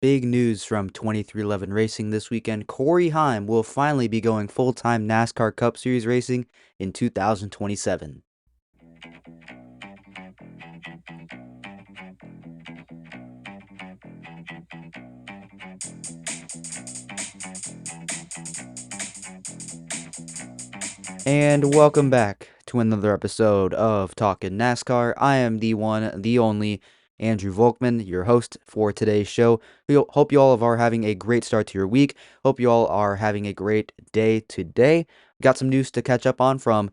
big news from 2311 Racing this weekend. Corey Heim will finally be going full-time NASCAR Cup Series racing in 2027. And welcome back to another episode of Talkin NASCAR. I am the one, the only Andrew Volkman, your host for today's show. We hope you all are having a great start to your week. Hope you all are having a great day today. Got some news to catch up on from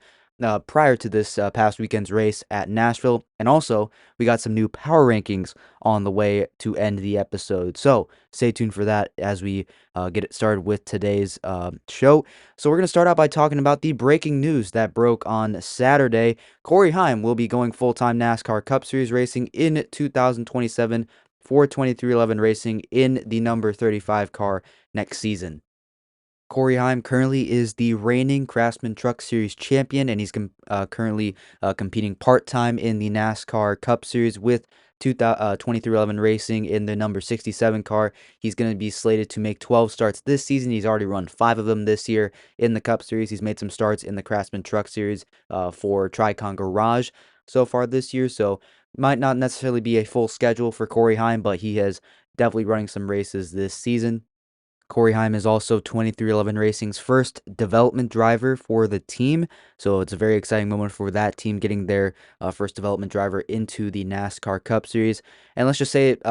prior to this past weekend's race at Nashville. And also, we got some new power rankings on the way to end the episode. So stay tuned for that as we get it started with today's show. So we're going to start out by talking about the breaking news that broke on Saturday. Corey Heim will be going full-time NASCAR Cup Series racing in 2027 for 2311 Racing in the number 35 car next season. Corey Heim currently is the reigning Craftsman Truck Series champion, and he's currently competing part-time in the NASCAR Cup Series with 2311 Racing in the number 67 car. He's going to be slated to make 12 starts this season. He's already run 5 of them this year in the Cup Series. He's made some starts in the Craftsman Truck Series for Tricon Garage so far this year, so might not necessarily be a full schedule for Corey Heim, but he has definitely running some races this season. Corey Heim is also 2311 Racing's first development driver for the team, so it's a very exciting moment for that team getting their first development driver into the NASCAR Cup Series. And let's just say it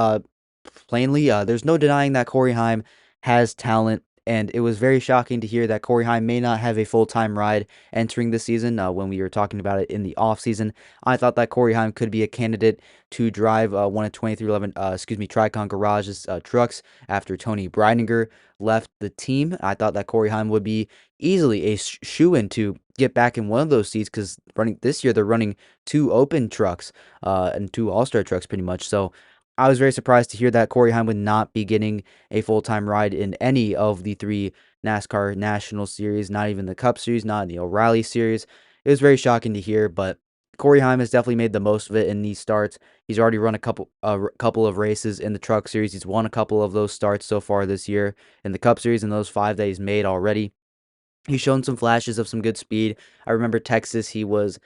plainly, there's no denying that Corey Heim has talent, and it was very shocking to hear that Corey Heim may not have a full-time ride entering the season. When we were talking about it in the offseason, I thought that Corey Heim could be a candidate to drive one of 2311, Tricon Garage's trucks after Tony Breidinger left the team. I thought that Corey Heim would be easily a shoe-in to get back in one of those seats because running this year they're running 2 open trucks and 2 all-star trucks pretty much. So I was very surprised to hear that Corey Heim would not be getting a full-time ride in any of the 3 NASCAR National Series, not even the Cup Series, not in the O'Reilly Series. It was very shocking to hear, but Corey Heim has definitely made the most of it in these starts. He's already run a couple of races in the Truck Series. He's won a couple of those starts so far this year in the Cup Series, and those 5 that he's made already. He's shown some flashes of some good speed. I remember Texas, he was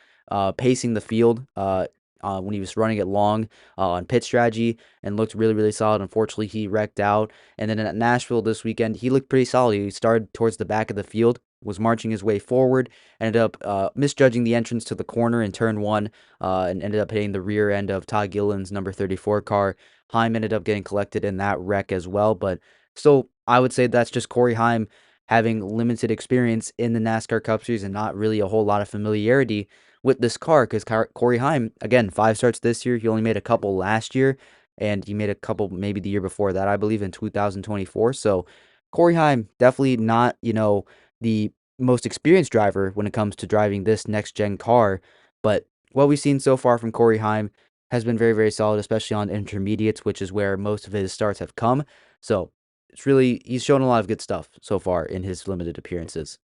pacing the field when he was running it long on pit strategy and looked really, really solid. Unfortunately, he wrecked out. And then at Nashville this weekend, he looked pretty solid. He started towards the back of the field, was marching his way forward, ended up misjudging the entrance to the corner in turn 1, and ended up hitting the rear end of Todd Gilliland's number 34 car. Heim ended up getting collected in that wreck as well. But still, I would say that's just Corey Heim having limited experience in the NASCAR Cup Series and not really a whole lot of familiarity with this car, because Corey Heim, again, 5 starts this year. He only made a couple last year, and he made a couple maybe the year before that, I believe, in 2024. So Corey Heim, definitely not, the most experienced driver when it comes to driving this next-gen car, but what we've seen so far from Corey Heim has been very, very solid, especially on intermediates, which is where most of his starts have come. So he's shown a lot of good stuff so far in his limited appearances.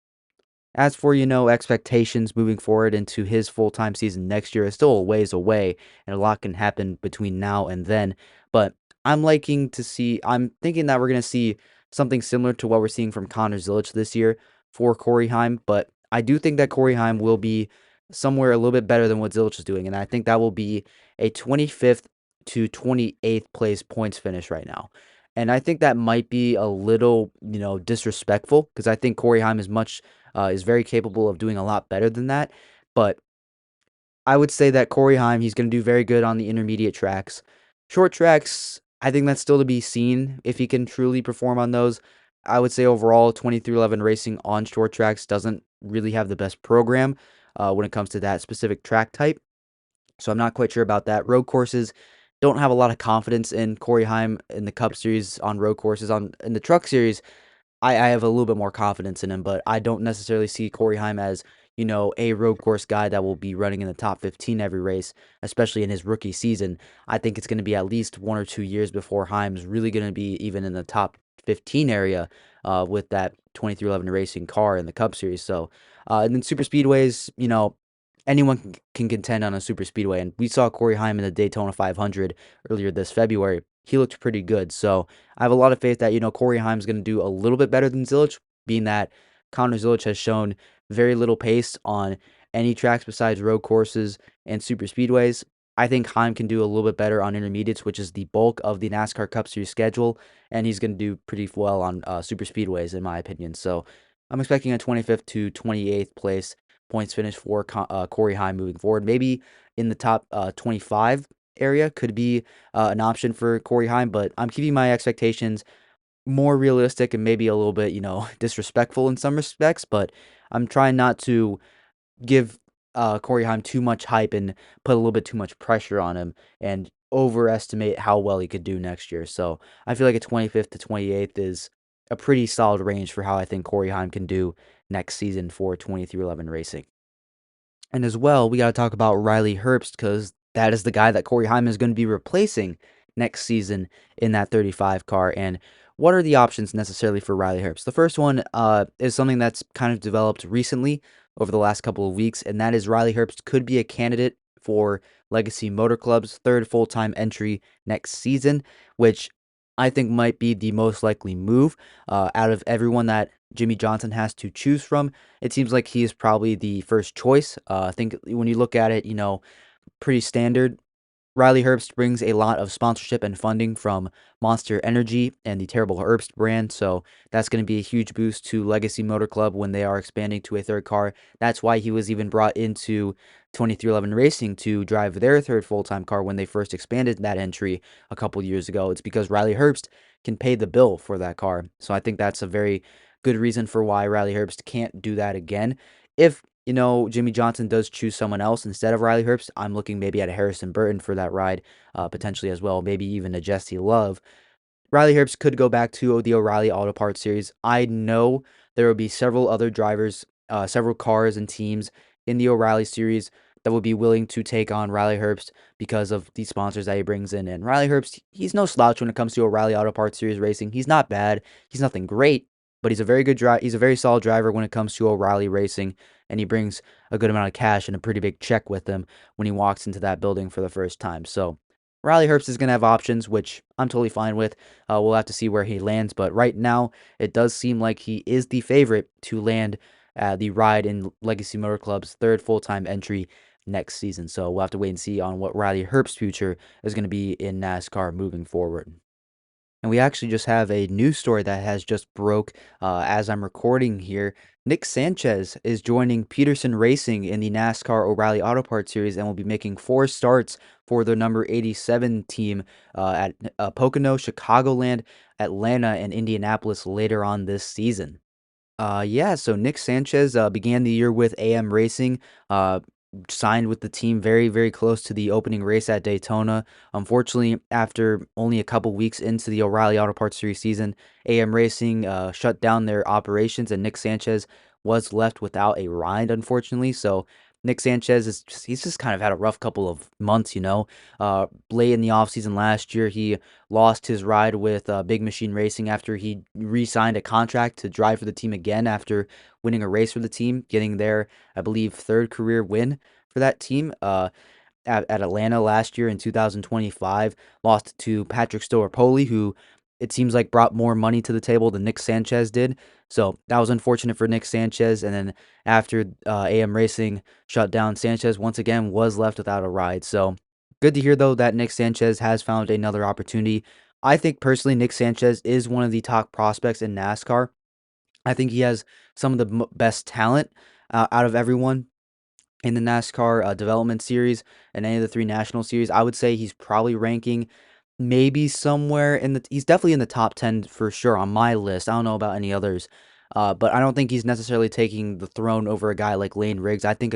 As for, expectations moving forward into his full-time season next year is still a ways away, and a lot can happen between now and then. But I'm thinking that we're going to see something similar to what we're seeing from Connor Zilisch this year for Corey Heim. But I do think that Corey Heim will be somewhere a little bit better than what Zilisch is doing, and I think that will be a 25th to 28th place points finish right now. And I think that might be a little, disrespectful, because I think Corey Heim is very capable of doing a lot better than that. But I would say that Corey Heim, he's going to do very good on the intermediate tracks. Short tracks, I think that's still to be seen if he can truly perform on those. I would say overall, 2311 Racing on short tracks doesn't really have the best program when it comes to that specific track type. So I'm not quite sure about that. Road courses, don't have a lot of confidence in Corey Heim in the Cup Series on road courses. In the Truck Series, I have a little bit more confidence in him, but I don't necessarily see Corey Heim as, a road course guy that will be running in the top 15 every race, especially in his rookie season. I think it's going to be at least 1 or 2 years before Heim's really going to be even in the top 15 area with that 2311 Racing car in the Cup Series. So, and then super speedways, anyone can contend on a super speedway, and we saw Corey Heim in the Daytona 500 earlier this February. he looked pretty good. So I have a lot of faith that, Corey Heim's going to do a little bit better than Zilic, being that Connor Zilic has shown very little pace on any tracks besides road courses and super speedways. I think Heim can do a little bit better on intermediates, which is the bulk of the NASCAR Cup Series schedule, and he's going to do pretty well on super speedways, in my opinion. So I'm expecting a 25th to 28th place points finish for Corey Heim moving forward. Maybe in the top 25 area could be an option for Corey Heim, but I'm keeping my expectations more realistic and maybe a little bit, disrespectful in some respects, but I'm trying not to give Corey Heim too much hype and put a little bit too much pressure on him and overestimate how well he could do next year. So I feel like a 25th to 28th is a pretty solid range for how I think Corey Heim can do next season for 2311 Racing. And as well, we got to talk about Riley Herbst because that is the guy that Corey Heim is going to be replacing next season in that 35 car. And what are the options necessarily for Riley Herbst? The first one is something that's kind of developed recently over the last couple of weeks, and that is Riley Herbst could be a candidate for Legacy Motor Club's third full-time entry next season, which I think might be the most likely move out of everyone that Jimmy Johnson has to choose from. It seems like he is probably the first choice. I think when you look at it, pretty standard. Riley Herbst brings a lot of sponsorship and funding from Monster Energy and the Terrible Herbst brand, so that's going to be a huge boost to Legacy Motor Club when they are expanding to a third car. That's why he was even brought into 2311 Racing to drive their third full-time car when they first expanded that entry a couple years ago. It's because Riley Herbst can pay the bill for that car. So I think that's a very good reason for why Riley Herbst can't do that again. If Jimmy Johnson does choose someone else instead of Riley Herbst, I'm looking maybe at a Harrison Burton for that ride, potentially as well, maybe even a Jesse Love. Riley Herbst could go back to the O'Reilly Auto Parts Series. I know there will be several other drivers, several cars and teams in the O'Reilly Series that would be willing to take on Riley Herbst because of the sponsors that he brings in. And Riley Herbst, he's no slouch when it comes to O'Reilly Auto Parts Series racing. He's not bad. He's nothing great, but he's a very good driver. He's a very solid driver when it comes to O'Reilly racing, and he brings a good amount of cash and a pretty big check with him when he walks into that building for the first time. So Riley Herbst is going to have options, which I'm totally fine with. We'll have to see where he lands, but right now it does seem like he is the favorite to land the ride in Legacy Motor Club's third full-time entry next season. So we'll have to wait and see on what Riley Herbst's future is going to be in NASCAR moving forward. And we actually just have a news story that has just broke as I'm recording here. Nick Sanchez is joining Peterson Racing in the NASCAR O'Reilly Auto Parts Series and will be making 4 starts for the number 87 team at Pocono, Chicagoland, Atlanta, and Indianapolis later on this season. Yeah, so Nick Sanchez began the year with AM Racing, signed with the team very, very close to the opening race at Daytona. Unfortunately, after only a couple weeks into the O'Reilly Auto Parts Series season, AM Racing shut down their operations, and Nick Sanchez was left without a ride, unfortunately. So Nick Sanchez he's just kind of had a rough couple of months, late in the offseason last year, he lost his ride with Big Machine Racing after he re-signed a contract to drive for the team again after winning a race for the team, getting their, I believe, third career win for that team. At Atlanta last year in 2025, lost to Patrick Storopoli, who it seems like brought more money to the table than Nick Sanchez did. So that was unfortunate for Nick Sanchez. And then after AM Racing shut down, Sanchez once again was left without a ride. So good to hear, though, that Nick Sanchez has found another opportunity. I think personally, Nick Sanchez is one of the top prospects in NASCAR. I think he has some of the best talent out of everyone in the NASCAR development series and any of the 3 national series. I would say he's probably ranking maybe somewhere he's definitely in the top 10 for sure on my list. I don't know about any others. But I don't think he's necessarily taking the throne over a guy like Lane Riggs. I think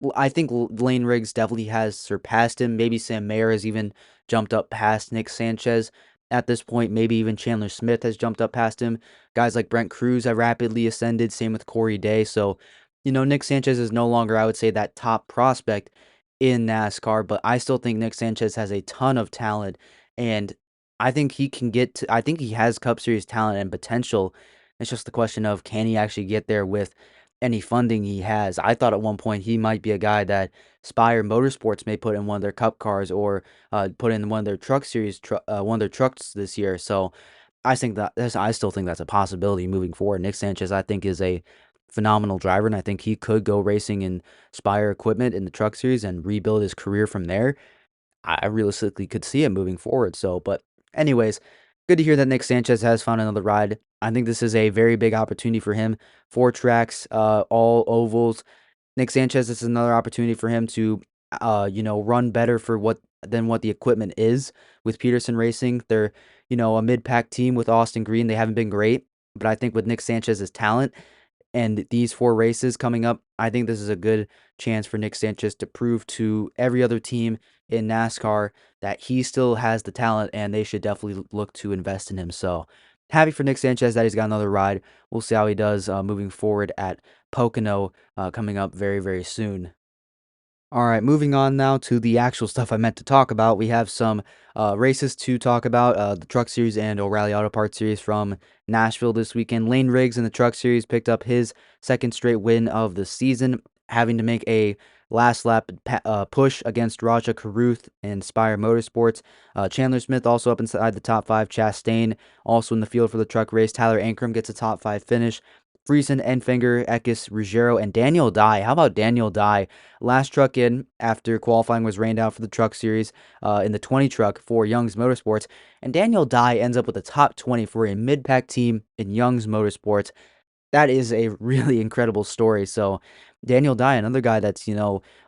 Lane Riggs definitely has surpassed him. Maybe Sam Mayer has even jumped up past Nick Sanchez at this point. Maybe even Chandler Smith has jumped up past him. Guys like Brent Cruz have rapidly ascended. Same with Corey Day. So, Nick Sanchez is no longer, I would say, that top prospect in NASCAR, but I still think Nick Sanchez has a ton of talent, and I think I think he has Cup Series talent and potential. It's just the question of, can he actually get there with any funding he has. I thought at one point he might be a guy that Spire Motorsports may put in one of their Cup cars or put in one of their Truck Series, one of their trucks this year. So I still think that's a possibility moving forward. Nick Sanchez, I think, is a phenomenal driver, and I think he could go racing in Spire equipment in the Truck Series and rebuild his career from there. I realistically could see him moving forward. So, but anyways, good to hear that Nick Sanchez has found another ride. I think this is a very big opportunity for him. Four tracks, all ovals. Nick Sanchez, this is another opportunity for him to, run better for what the equipment is with Peterson Racing. They're, a mid-pack team with Austin Green. They haven't been great, but I think with Nick Sanchez's talent and these four races coming up, I think this is a good chance for Nick Sanchez to prove to every other team in NASCAR that he still has the talent and they should definitely look to invest in him. So happy for Nick Sanchez that he's got another ride. We'll see how he does moving forward at Pocono coming up very, very soon. All right, moving on now to the actual stuff I meant to talk about. We have some races to talk about, the Truck Series and O'Reilly Auto Parts Series from Nashville this weekend. Lane Riggs in the Truck Series picked up his second straight win of the season, having to make a last lap push against Raja Caruth and Spire Motorsports. Chandler Smith also up inside the top five. Chastain also in the field for the truck race. Tyler Ankrum gets a top five finish. Friesen, Enfinger, Eckes, Ruggiero, and Daniel Dye. How about Daniel Dye? Last truck in after qualifying was rained out for the Truck Series in the 20 truck for Young's Motorsports. And Daniel Dye ends up with the top 20 for a mid-pack team in Young's Motorsports. That is a really incredible story. So Daniel Dye, another guy that's,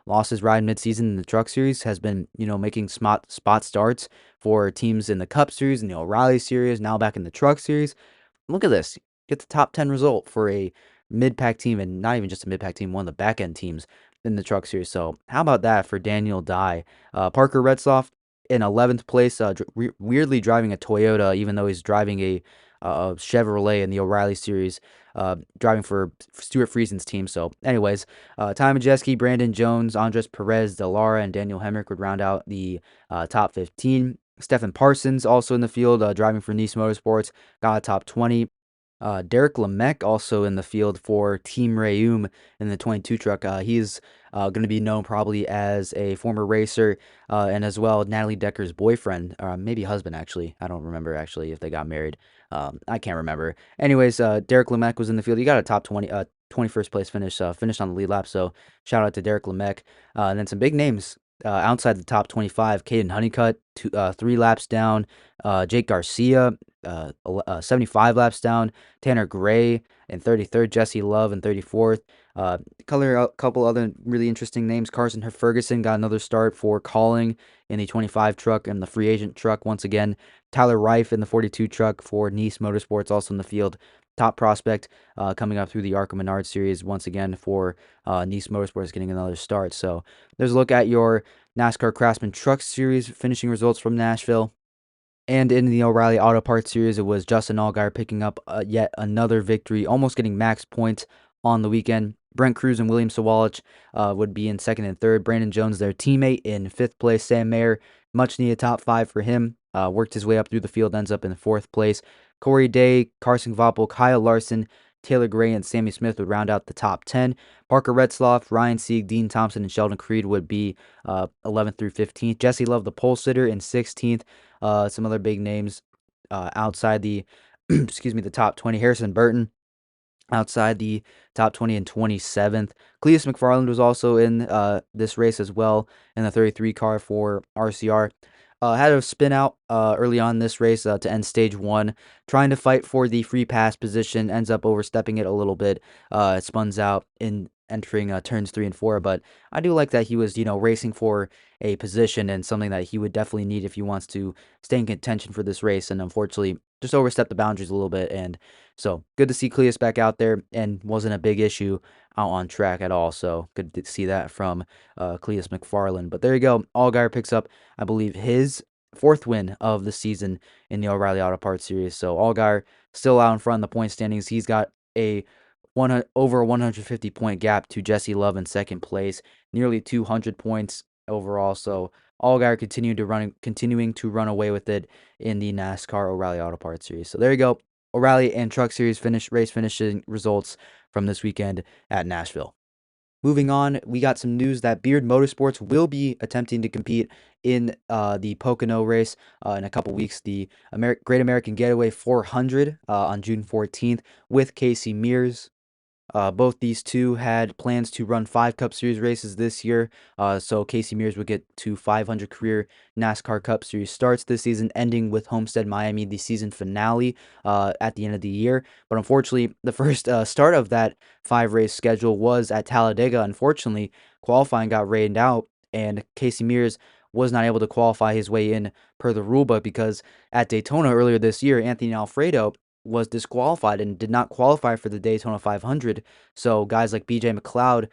lost his ride midseason in the Truck Series, has been, making spot starts for teams in the Cup Series and the O'Reilly Series, now back in the Truck Series. Look at this. Get the top 10 result for a mid-pack team, and not even just a mid-pack team, one of the back-end teams in the Truck Series. So how about that for Daniel Dye? Parker Retzloff in 11th place, weirdly driving a Toyota, even though he's driving a Chevrolet in the O'Reilly Series, driving for Stuart Friesen's team. So anyways, Ty Majeski, Brandon Jones, Andres Perez, Delara, and Daniel Hemrick would round out the top 15. Stephen Parsons also in the field, driving for Nice Motorsports, got a top 20. Derek Lemecq also in the field for Team Rayum in the 22 truck. He's going to be known probably as a former racer and as well Natalie Decker's boyfriend, or maybe husband actually. I don't remember actually if they got married. I can't remember. Anyways, Derek Lemecq was in the field. He got a top 20, 21st place finish, finished on the lead lap. So shout out to Derek Lemecq. And then some big names outside the top 25. Caden Honeycutt, 3 laps down. Jake Garcia, 75 laps down. Tanner Gray in 33rd. Jesse Love in 34th. A couple other really interesting names. Carson Ferguson got another start for Calling in the 25 truck and the free agent truck once again. Tyler Reif in the 42 truck for Nice Motorsports also in the field. Top prospect coming up through the ARCA Menard series once again for Nice Motorsports getting another start. So there's a look at your NASCAR Craftsman Truck Series finishing results from Nashville. And in the O'Reilly Auto Parts Series, it was Justin Allgaier picking up yet another victory, almost getting max points on the weekend. Brent Cruz and William Sawalich would be in second and third. Brandon Jones, their teammate, in fifth place. Sam Mayer, much needed top 5 for him. Worked his way up through the field, ends up in fourth place. Corey Day, Carson Voppel, Kyle Larson, Taylor Gray, and Sammy Smith would round out the top 10. Parker Retzloff, Ryan Sieg, Dean Thompson, and Sheldon Creed would be 11th through 15th. Jesse Love, the pole sitter, in 16th. Some other big names outside the, the top 20. Harrison Burton outside the top 20 and 27th. Cleus McFarland was also in this race as well in the 33 car for RCR. Had a spin out early on this race to end stage 1, trying to fight for the free pass position, ends up overstepping it a little bit. It spuns out in entering turns 3 and 4, but I do like that he was, racing for a position and something that he would definitely need if he wants to stay in contention for this race, and unfortunately just overstepped the boundaries a little bit. And so good to see Cleus back out there, and wasn't a big issue out on track at all. So good to see that from Cleus McFarland. But there you go. Allgaier picks up, I believe, his 4th win of the season in the O'Reilly Auto Parts Series. So Allgaier still out in front in the point standings. He's got over a 150 point gap to Jesse Love in second place, nearly 200 points overall. So Allgaier continuing to run away with it in the NASCAR O'Reilly Auto Parts Series. So there you go. O'Reilly and Truck Series race finishing results from this weekend at Nashville. Moving on, we got some news that Beard Motorsports will be attempting to compete in the Pocono race in a couple weeks, the Great American Getaway 400 on June 14th with Casey Mears. Both these two had plans to run 5 Cup Series races this year, so Casey Mears would get to 500 career NASCAR Cup Series starts this season, ending with Homestead Miami, the season finale at the end of the year. But unfortunately, the first start of that 5 race schedule was at Talladega. Unfortunately, qualifying got rained out, and Casey Mears was not able to qualify his way in per the rulebook because at Daytona earlier this year, Anthony Alfredo was disqualified and did not qualify for the Daytona 500. So guys like BJ McLeod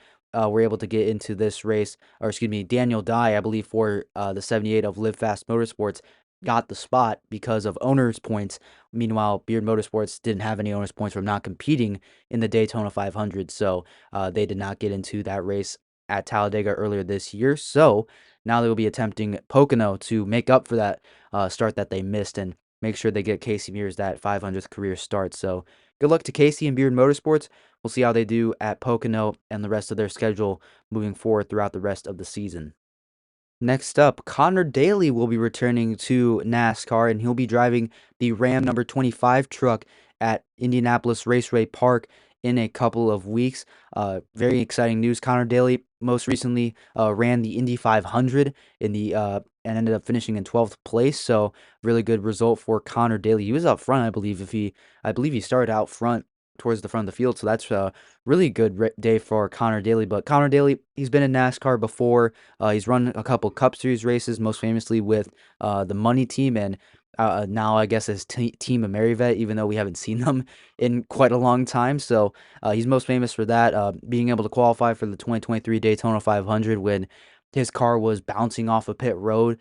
were able to get into this race, or excuse me, Daniel Dye, I believe, for the 78 of Live Fast Motorsports, got the spot because of owners' points. Meanwhile, Beard Motorsports didn't have any owners' points from not competing in the Daytona 500, so they did not get into that race at Talladega earlier this year. So now they will be attempting Pocono to make up for that start that they missed and make sure they get Casey Mears that 500th career start. So good luck to Casey and Beard Motorsports. We'll see how they do at Pocono and the rest of their schedule moving forward throughout the rest of the season. Next up, Connor Daly will be returning to NASCAR, and he'll be driving the Ram number 25 truck at Indianapolis Raceway Park in a couple of weeks. Very exciting news. Connor Daly most recently ran the Indy 500 in the and ended up finishing in 12th place. So really good result for Connor Daly. He was up front, I believe. I believe he started out front towards the front of the field. So that's a really good day for Connor Daly. But Connor Daly, he's been in NASCAR before. He's run a couple Cup Series races, most famously with the Money Team, and now I guess as Team Amerivet, even though we haven't seen them in quite a long time. So he's most famous for that, being able to qualify for the 2023 Daytona 500 when his car was bouncing off a pit road,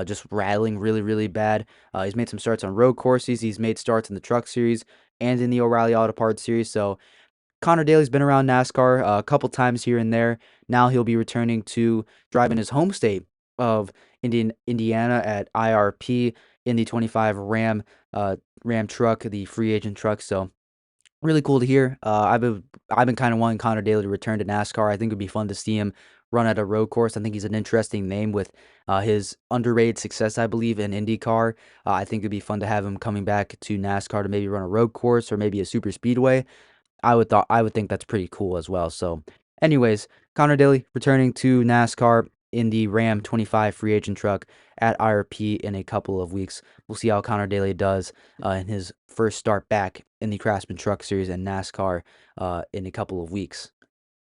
just rattling really, really bad. He's made some starts on road courses. He's made starts in the Truck Series and in the O'Reilly Auto Parts Series. So Connor Daly's been around NASCAR a couple times here and there. Now he'll be returning to drive in his home state of Indiana at IRP in the 25 Ram truck, the free agent truck. So really cool to hear. I've been kind of wanting Connor Daly to return to NASCAR. I think it'd be fun to see him run at a road course. I think he's an interesting name with his underrated success, I believe, in IndyCar. I think it'd be fun to have him coming back to NASCAR to maybe run a road course or maybe a super speedway. I would think that's pretty cool as well. So, anyways, Connor Daly returning to NASCAR in the Ram 25 free agent truck at IRP in a couple of weeks. We'll see how Connor Daly does in his first start back in the Craftsman Truck Series and NASCAR in a couple of weeks.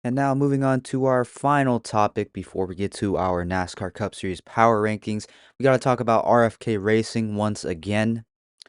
And now moving on to our final topic before we get to our NASCAR Cup Series power rankings, we got to talk about RFK Racing once again.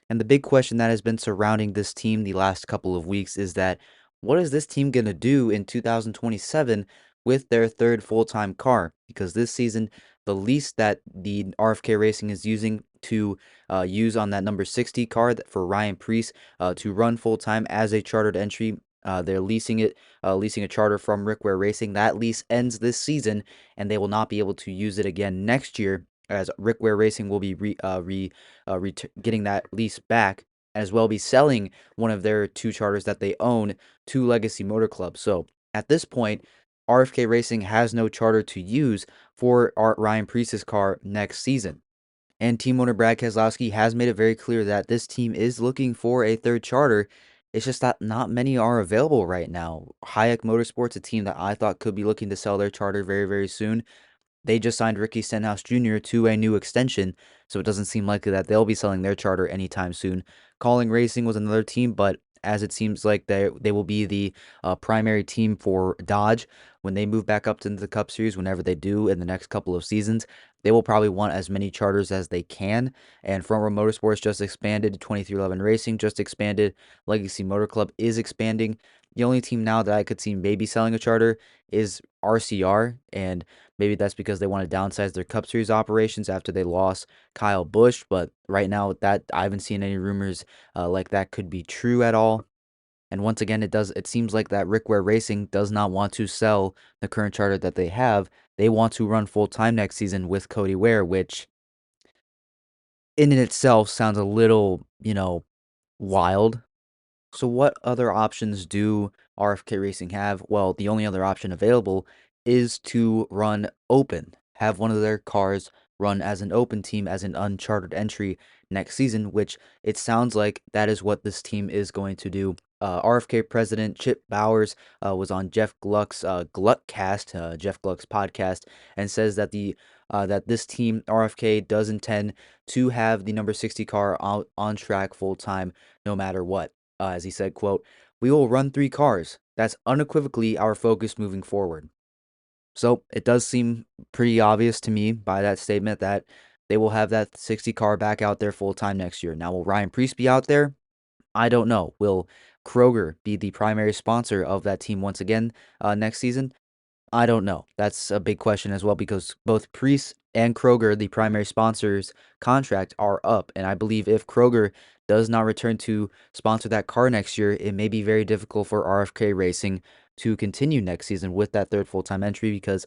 And the big question that has been surrounding this team the last couple of weeks is that what is this team going to do in 2027 with their third full-time car? Because this season, the lease that the RFK Racing is using to use on that number 60 car for Ryan Preece to run full-time as a chartered entry. They're leasing a charter from Rickware Racing. That lease ends this season, and they will not be able to use it again next year, as Rickware Racing will be getting that lease back, as well be selling one of their 2 charters that they own to Legacy Motor Club. So at this point, RFK Racing has no charter to use for Ryan Preece's car next season. And team owner Brad Keselowski has made it very clear that this team is looking for a third charter. It's just that not many are available right now. Hayek Motorsports, a team that I thought could be looking to sell their charter very, very soon, they just signed Ricky Stenhouse Jr. to a new extension, so it doesn't seem likely that they'll be selling their charter anytime soon. Calling Racing was another team, but as it seems like they will be the primary team for Dodge when they move back up into the Cup Series, whenever they do in the next couple of seasons. They will probably want as many charters as they can, and Front Row Motorsports just expanded. 2311 Racing just expanded. Legacy Motor Club is expanding. The only team now that I could see maybe selling a charter is RCR, and maybe that's because they want to downsize their Cup Series operations after they lost Kyle Busch. But right now, that I haven't seen any rumors like that could be true at all. And once again, it seems like that Rickware Racing does not want to sell the current charter that they have. They want to run full time next season with Cody Ware, which in and itself sounds a little, wild. So what other options do RFK Racing have? Well, the only other option available is to run open, have one of their cars run as an open team, as an unchartered entry next season, which it sounds like that is what this team is going to do. RFK president Chip Bowers was on Jeff Gluck's Gluckcast, Jeff Gluck's podcast, and says that that this team RFK does intend to have the number 60 car out on track full time, no matter what. As he said, quote, "We will run 3 cars. That's unequivocally our focus moving forward." So it does seem pretty obvious to me by that statement that they will have that 60 car back out there full time next year. Now, will Ryan Preece be out there? I don't know. Will Kroger be the primary sponsor of that team once again next season? I don't know. That's a big question as well because both Priest and Kroger, the primary sponsors' contract, are up. And I believe if Kroger does not return to sponsor that car next year, it may be very difficult for RFK Racing to continue next season with that third full-time entry because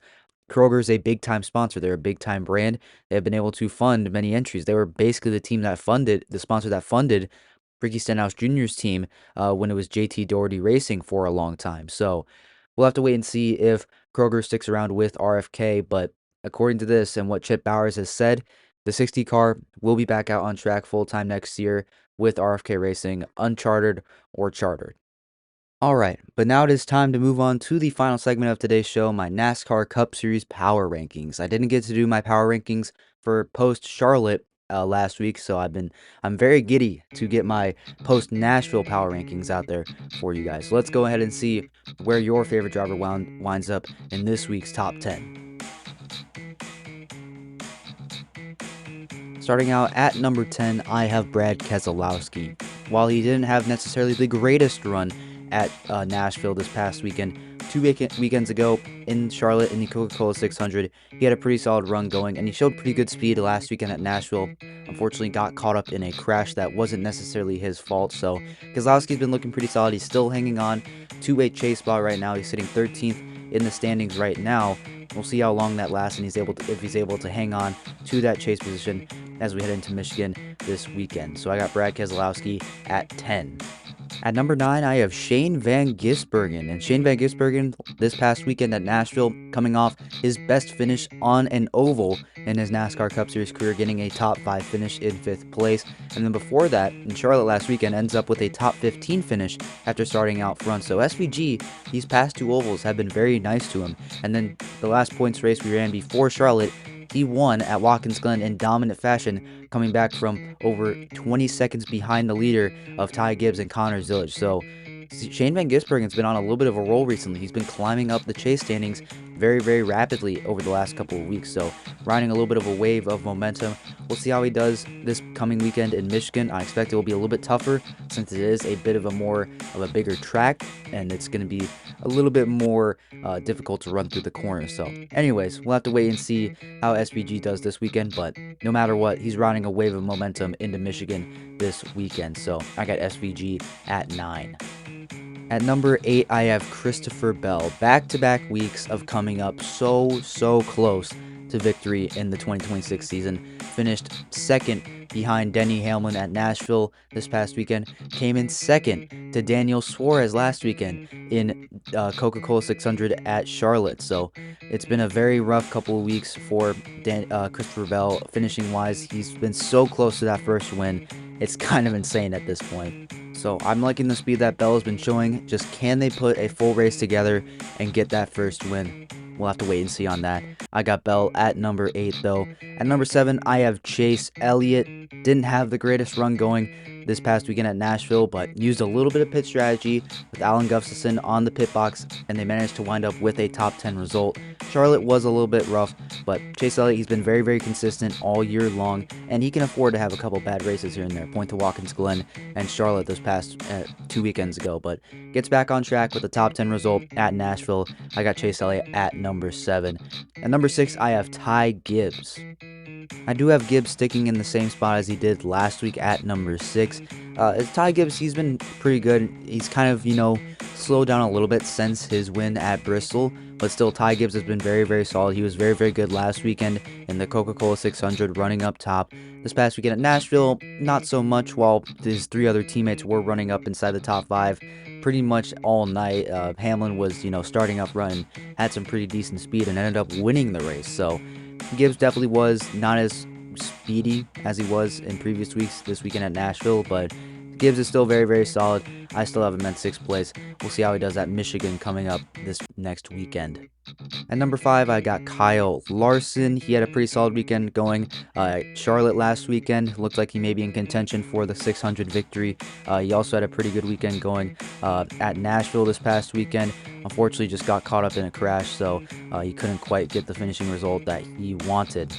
Kroger is a big-time sponsor. They're a big-time brand. They have been able to fund many entries. They were basically the team that funded, the sponsor that funded Ricky Stenhouse Jr.'s team when it was JT Doherty Racing for a long time. So we'll have to wait and see if Kroger sticks around with RFK, but according to this and what Chip Bowers has said, the 60 car will be back out on track full time next year with RFK Racing, unchartered or chartered. All right, but now it is time to move on to the final segment of today's show, my NASCAR Cup Series power rankings. I didn't get to do my power rankings for post Charlotte last week, so I'm very giddy to get my post Nashville power rankings out there for you guys. So let's go ahead and see where your favorite driver winds up in this week's top 10. Starting out at number 10, I have Brad Keselowski. While he didn't have necessarily the greatest run at Nashville this past weekend, weekends ago in Charlotte in the Coca-Cola 600, he had a pretty solid run going, and he showed pretty good speed last weekend at Nashville. Unfortunately, got caught up in a crash that wasn't necessarily his fault, so Keselowski's been looking pretty solid. He's still hanging on to a chase spot right now. He's sitting 13th in the standings right now. We'll see how long that lasts and if he's able to hang on to that chase position as we head into Michigan this weekend. So I got Brad Keselowski at 10. At number 9, I have Shane Van Gisbergen. And Shane Van Gisbergen this past weekend at Nashville, coming off his best finish on an oval in his NASCAR Cup Series career, getting a top 5 finish in 5th place. And then before that, in Charlotte last weekend, ends up with a top 15 finish after starting out front. So SVG, these past 2 ovals have been very nice to him. And then the last points race we ran before Charlotte, he won at Watkins Glen in dominant fashion, coming back from over 20 seconds behind the leader of Ty Gibbs and Connor Zillage. So Shane Van Gisbergen's been on a little bit of a roll recently. He's been climbing up the chase standings very, very rapidly over the last couple of weeks. So riding a little bit of a wave of momentum. We'll see how he does this coming weekend in Michigan. I expect it will be a little bit tougher since it is a bit of a bigger track, and it's going to be a little bit more difficult to run through the corners. So anyways, we'll have to wait and see how SVG does this weekend, but no matter what, he's riding a wave of momentum into Michigan this weekend. So I got SVG at 9. At number 8, I have Christopher Bell. Back-to-back weeks of coming up so close to victory in the 2026 season. Finished second behind Denny Hamlin at Nashville this past weekend. Came in second to Daniel Suarez last weekend in Coca-Cola 600 at Charlotte. So it's been a very rough couple of weeks for Christopher Bell finishing-wise. He's been so close to that first win. It's kind of insane at this point. So I'm liking the speed that Bell has been showing. Just can they put a full race together and get that first win? We'll have to wait and see on that. I got Bell at number 8, though. At number 7, I have Chase Elliott. Didn't have the greatest run going this past weekend at Nashville, but used a little bit of pit strategy with Alan Gustafson on the pit box, and they managed to wind up with a top 10 result. Charlotte was a little bit rough, but Chase Elliott, he's been very, very consistent all year long, and he can afford to have a couple bad races here and there. Point to Watkins Glen and Charlotte this past 2 weekends ago, but gets back on track with a top 10 result at Nashville. I got Chase Elliott at number 7. At number 6, I have Ty Gibbs. I do have Gibbs sticking in the same spot as he did last week at number 6. Ty Gibbs, he's been pretty good. He's kind of, slowed down a little bit since his win at Bristol, but still Ty Gibbs has been very, very solid. He was very, very good last weekend in the Coca-Cola 600 running up top. This past weekend at Nashville, not so much, while his 3 other teammates were running up inside the top 5 pretty much all night. Hamlin was, starting up running, had some pretty decent speed and ended up winning the race. So Gibbs definitely was not as speedy as he was in previous weeks this weekend at Nashville, but Gibbs is still very, very solid. I still have him at 6th place. We'll see how he does at Michigan coming up this next weekend. At number 5, I got Kyle Larson. He had a pretty solid weekend going. Charlotte last weekend looked like he may be in contention for the 600 victory. He also had a pretty good weekend going at Nashville this past weekend. Unfortunately, just got caught up in a crash, so he couldn't quite get the finishing result that he wanted.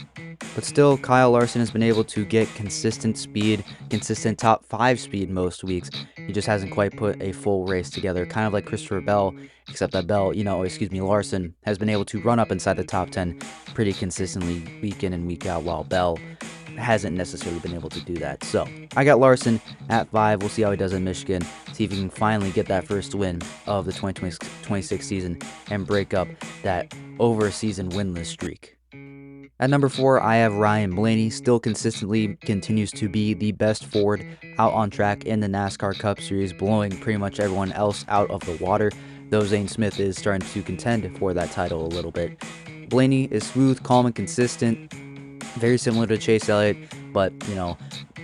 But still, Kyle Larson has been able to get consistent speed, consistent top 5 speed most weeks. He just hasn't quite put a full race together, kind of like Christopher Bell, except that Larson has been able to run up inside the top 10 pretty consistently week in and week out, while Bell hasn't necessarily been able to do that. So I got Larson at 5. We'll see how he does in Michigan, see if he can finally get that first win of the 2026 season and break up that over-season winless streak. At number 4, I have Ryan Blaney. Still consistently continues to be the best Ford out on track in the NASCAR Cup Series, blowing pretty much everyone else out of the water, though Zane Smith is starting to contend for that title a little bit. Blaney is smooth, calm, and consistent, very similar to Chase Elliott, but,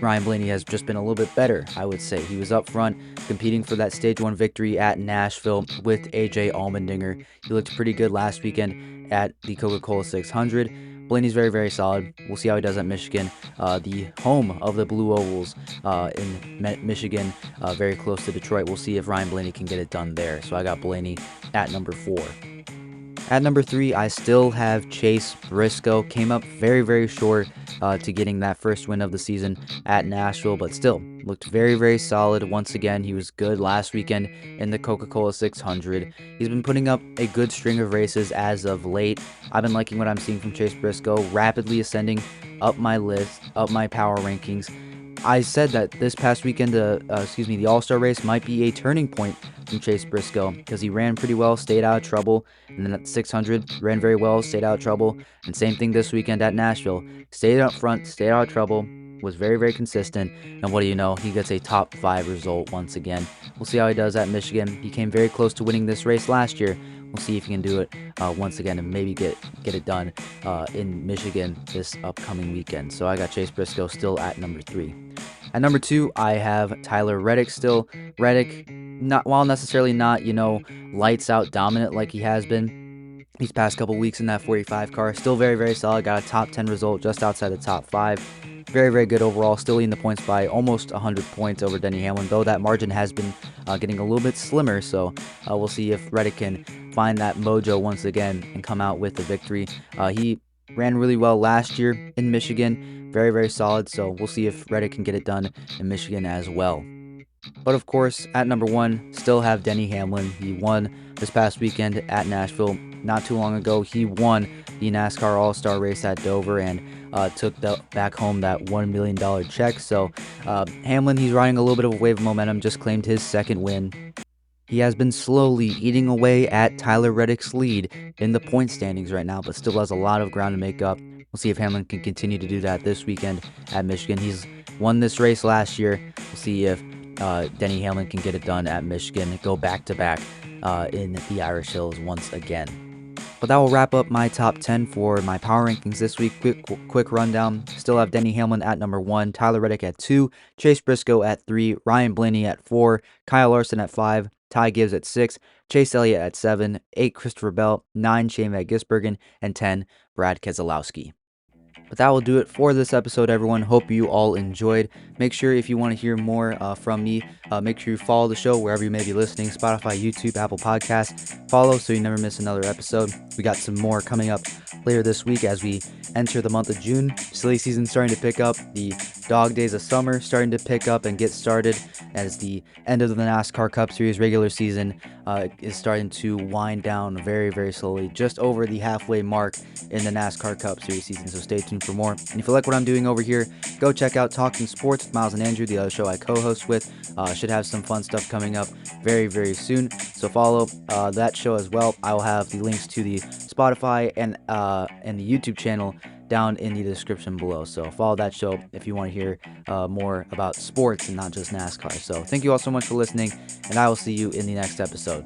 Ryan Blaney has just been a little bit better, I would say. He was up front competing for that Stage 1 victory at Nashville with AJ Allmendinger. He looked pretty good last weekend at the Coca-Cola 600. Blaney's very, very solid. We'll see how he does at Michigan, the home of the Blue Ovals in Michigan, very close to Detroit. We'll see if Ryan Blaney can get it done there. So I got Blaney at number 4. At number 3, I still have Chase Briscoe. Came up very, very short to getting that first win of the season at Nashville, but still looked very, very solid. Once again, he was good last weekend in the Coca-Cola 600. He's been putting up a good string of races as of late. I've been liking what I'm seeing from Chase Briscoe, rapidly ascending up my list, up my power rankings. I said that this past weekend, the All-Star race might be a turning point from Chase Briscoe because he ran pretty well, stayed out of trouble, and then at 600 ran very well, stayed out of trouble, and same thing this weekend at Nashville. Stayed up front, stayed out of trouble, was very, very consistent, and what do you know, he gets a top 5 result once again. We'll see how he does at Michigan. He came very close to winning this race last year. We'll see if he can do it once again and maybe get it done in Michigan this upcoming weekend. So I got Chase Briscoe still at number 3. At number 2, I have Tyler Reddick still. Reddick, while necessarily not, lights out dominant like he has been these past couple weeks in that 45 car, still very, very solid. Got a top 10 result just outside the top 5. Very, very good overall. Still leading the points by almost 100 points over Denny Hamlin, though that margin has been getting a little bit slimmer. So we'll see if Reddick can find that mojo once again and come out with the victory. He ran really well last year in Michigan. Very, very solid. So we'll see if Reddick can get it done in Michigan as well. But of course, at number 1, still have Denny Hamlin. He won this past weekend at Nashville. Not too long ago, he won the NASCAR All-Star race at Dover and took back home that $1 million check. So Hamlin, he's riding a little bit of a wave of momentum, just claimed his second win. He has been slowly eating away at Tyler Reddick's lead in the point standings right now, but still has a lot of ground to make up. We'll see if Hamlin can continue to do that this weekend at Michigan. He's won this race last year. We'll see if Denny Hamlin can get it done at Michigan, go back-to-back in the Irish Hills once again. But that will wrap up my top 10 for my power rankings this week. Quick rundown. Still have Denny Hamlin at number 1, Tyler Reddick at 2, Chase Briscoe at 3, Ryan Blaney at 4, Kyle Larson at 5, Ty Gibbs at 6, Chase Elliott at 7, 8, Christopher Bell, 9, Shane Van Gisbergen, and 10, Brad Keselowski. But that will do it for this episode, everyone. Hope you all enjoyed. Make sure if you want to hear more from me, make sure you follow the show wherever you may be listening. Spotify, YouTube, Apple Podcasts. Follow so you never miss another episode. We got some more coming up later this week as we enter the month of June. Silly season starting to pick up. The dog days of summer starting to pick up and get started as the end of the NASCAR Cup Series regular season is starting to wind down very, very slowly. Just over the halfway mark in the NASCAR Cup Series season. So stay tuned for more. And if you like what I'm doing over here, go check out Talking Sports with Miles and Andrew, the other show I co-host with. Should have some fun stuff coming up very, very soon. So follow that show as well. I will have the links to the Spotify and the YouTube channel down in the description below. So follow that show if you want to hear more about sports and not just NASCAR. So thank you all so much for listening, and I will see you in the next episode.